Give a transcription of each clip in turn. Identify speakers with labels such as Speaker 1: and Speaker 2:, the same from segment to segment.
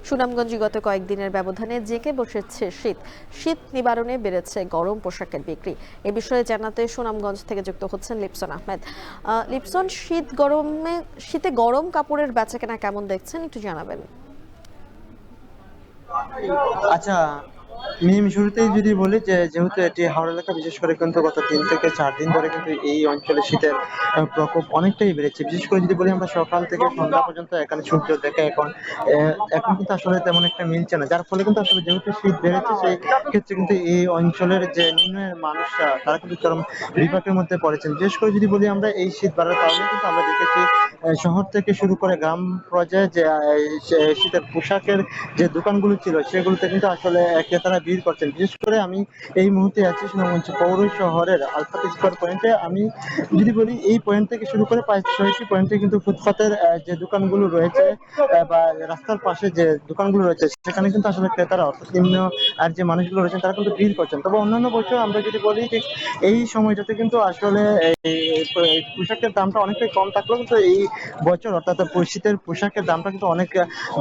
Speaker 1: সুনামগঞ্জে গত কয়েকদিনের ব্যবধানে জেঁকে বসেছে শীত। শীত নিবারণে বেড়েছে গরম পোশাকের বিক্রি। এ বিষয়ে জানাতে সুনামগঞ্জ থেকে যুক্ত হচ্ছেন লিপসন আহমেদ। লিপসন, শীতে গরম কাপড়ের বেচাকেনা কেমন দেখছেন একটু জানাবেন।
Speaker 2: আচ্ছা, মিম, শুরুতেই যদি বলি যে যেহেতু এটি হাওড় এলাকা, বিশেষ করে কিন্তু গত 3 থেকে 4 দিন ধরে কিন্তু এই অঞ্চলে শীতের প্রকোপ অনেকটাই বেড়েছে। বিশেষ করে যদি বলি, আমরা সকাল থেকে সন্ধ্যা পর্যন্ত এখানে সূর্য দেখে এখন কিন্তু আসলে তেমন একটা মিলছে না, যার ফলে কিন্তু আসলে যেহেতু শীত বেড়েছে, সেই ক্ষেত্রে কিন্তু এই অঞ্চলের যে নিম্নের মানুষরা তারা কিন্তু চরম বিপাকের মধ্যে পড়েছেন। বিশেষ করে যদি বলি, আমরা এই শীত বাড়ার কারণে কিন্তু আমরা দেখেছি শহর থেকে শুরু করে গ্রাম পর্যায়ে যে শীতের পোশাকের যে দোকানগুলো ছিল, সেগুলোতে কিন্তু আসলে ক্রেতারা ভিড় করছেন। বিশেষ করে আমি এই মুহূর্তে আছি সুনামগঞ্জ পৌর শহরের আলফাত স্কয়ার পয়েন্টে। আমি যদি বলি, এই পয়েন্ট থেকে শুরু করে প্রায় 6টি পয়েন্টে কিন্তু ফুটপাতের যে দোকানগুলো রয়েছে বা রাস্তার পাশে যে দোকানগুলো রয়েছে, সেখানে কিন্তু আসলে ক্রেতারা অর্থাৎ নিম্ন আর যে মানুষগুলো রয়েছেন তারা কিন্তু ভিড় করছেন। তবে অন্যান্য বছর আমরা যদি বলি, ঠিক এই সময়টাতে কিন্তু আসলে এই পোশাকের দামটা অনেকটাই কম থাকলেও কিন্তু এই বছর অর্থাৎ শীতের পোশাকের দামটা কিন্তু অনেক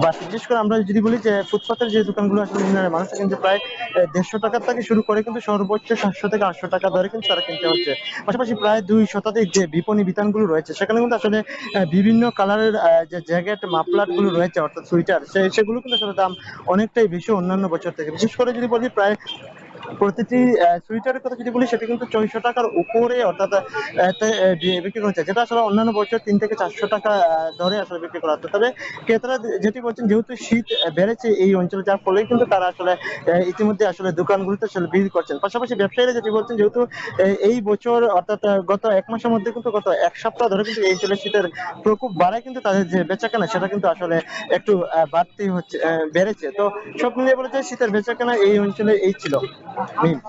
Speaker 2: বাড়ছে। বিশেষ করে আমরা যদি বলি যে ফুটপাতের যে দোকানগুলো আসলে নিম্নের মানুষ কিন্তু প্রায় 150 টাকা থেকে শুরু করে কিন্তু সর্বোচ্চ 700 থেকে 800 টাকা ধরে কিন্তু তারা কিনতে হচ্ছে। পাশাপাশি প্রায় 2 শতাধিক যে বিপণী বিতানগুলো রয়েছে, সেখানে কিন্তু আসলে বিভিন্ন কালারের যে জ্যাকেট মাফলার গুলো রয়েছে অর্থাৎ সুইটার, সেগুলো কিন্তু আসলে দাম অনেকটাই বেশি অন্যান্য বছর থেকে। বিশেষ করে যদি বলি, প্রায় প্রতিটি সুইটারের কথা যদি বলি, সেটা কিন্তু 600 টাকার উপরে অর্থাৎ বিক্রি করছে, যেটা আসলে অন্যান্য বছর 3 থেকে 400 টাকা ধরে আসলে বিক্রি করা হচ্ছে। তবে ক্রেতারা যেটি বলছেন, যেহেতু শীত বেড়েছে এই অঞ্চলে, যার ফলে কিন্তু তারা আসলে ইতিমধ্যে আসলে দোকানগুলোতে আসলে ভিড় করছেন। পাশাপাশি ব্যবসায়ীরা যেটি বলছেন, যেহেতু এই বছর অর্থাৎ গত 1 মাসের মধ্যে কিন্তু গত 1 সপ্তাহ ধরে কিন্তু এই অঞ্চলে শীতের প্রকোপ বাড়ায় কিন্তু তাদের যে বেচাকেনা, সেটা কিন্তু আসলে একটু বাড়তি হচ্ছে, বেড়েছে। তো সব মিলিয়ে বলা যায়, শীতের বেচাকেনা এই অঞ্চলে এই ছিল। মিম।